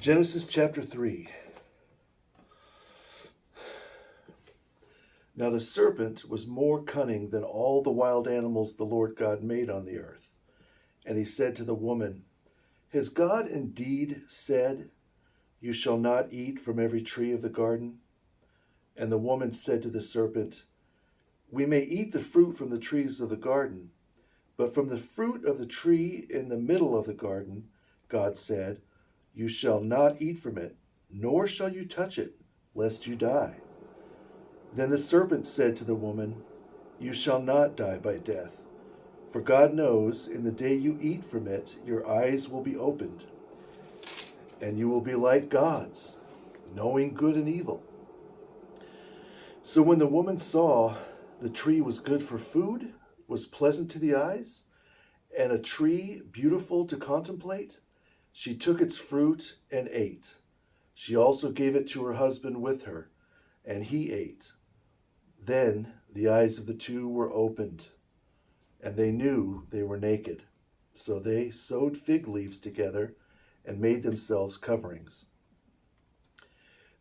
Genesis chapter 3. Now the serpent was more cunning than all the wild animals the Lord God made on the earth. And he said to the woman, "Has God indeed said, 'You shall not eat from every tree of the garden'?" And the woman said to the serpent, "We may eat the fruit from the trees of the garden, but from the fruit of the tree in the middle of the garden, God said, 'You shall not eat from it, nor shall you touch it, lest you die.' Then the serpent said to the woman, 'You shall not die by death, for God knows in the day you eat from it, your eyes will be opened, and you will be like gods, knowing good and evil.' So when the woman saw the tree was good for food, was pleasant to the eyes, and a tree beautiful to contemplate, she took its fruit and ate. She also gave it to her husband with her, and he ate. Then the eyes of the two were opened, and they knew they were naked. So they sewed fig leaves together and made themselves coverings.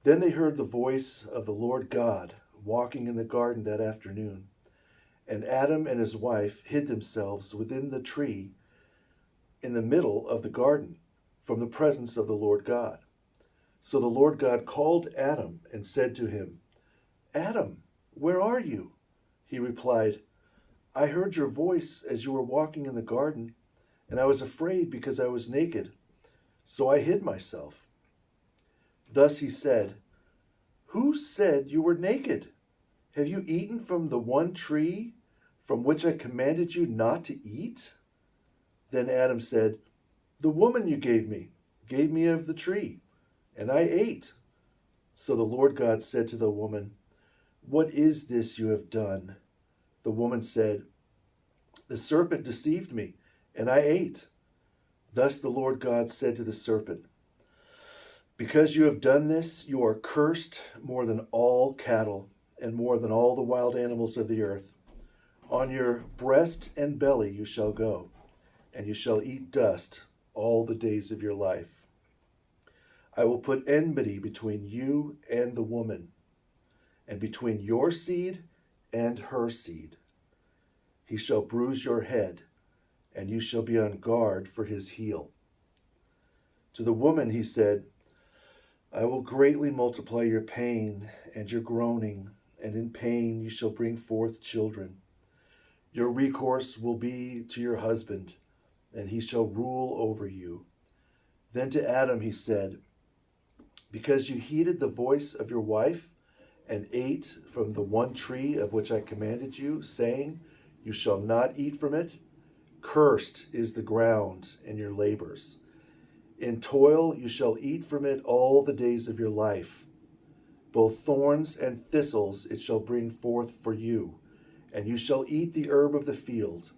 Then they heard the voice of the Lord God walking in the garden that afternoon. And Adam and his wife hid themselves within the tree in the middle of the garden from the presence of the Lord God. So the Lord God called Adam and said to him, "Adam, where are you?" He replied, "I heard your voice as you were walking in the garden, and I was afraid because I was naked, so I hid myself." Thus he said, "Who said you were naked? Have you eaten from the one tree from which I commanded you not to eat?" Then Adam said, "The woman you gave me of the tree, and I ate." So the Lord God said to the woman, "What is this you have done?" The woman said, "The serpent deceived me, and I ate." Thus the Lord God said to the serpent, "Because you have done this, you are cursed more than all cattle and more than all the wild animals of the earth. On your breast and belly you shall go, and you shall eat dust all the days of your life. I will put enmity between you and the woman, and between your seed and her seed. He shall bruise your head, and you shall be on guard for his heel." To the woman he said, "I will greatly multiply your pain and your groaning, and in pain you shall bring forth children. Your recourse will be to your husband, and he shall rule over you." Then to Adam he said, "Because you heeded the voice of your wife and ate from the one tree of which I commanded you, saying, 'You shall not eat from it,' cursed is the ground in your labors. In toil you shall eat from it all the days of your life. Both thorns and thistles it shall bring forth for you, and you shall eat the herb of the field.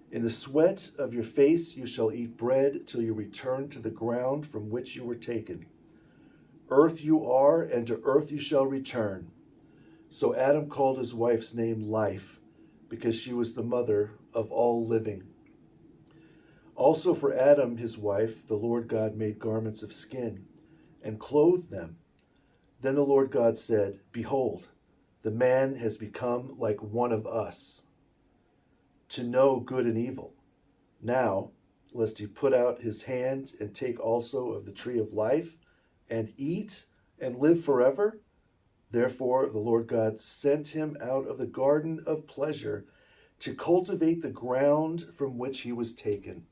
In the sweat of your face you shall eat bread till you return to the ground from which you were taken. Earth you are, and to earth you shall return." So Adam called his wife's name Life, because she was the mother of all living. Also for Adam his wife the Lord God made garments of skin and clothed them. Then the Lord God said, "Behold, the man has become like one of us, to know good and evil. Now, lest he put out his hand and take also of the tree of life, and eat and live forever." Therefore the Lord God sent him out of the garden of pleasure to cultivate the ground from which he was taken.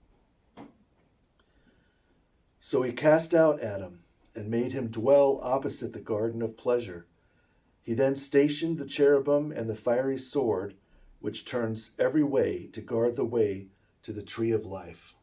So he cast out Adam and made him dwell opposite the garden of pleasure. He then stationed the cherubim and the fiery sword, which turns every way to guard the way to the tree of life.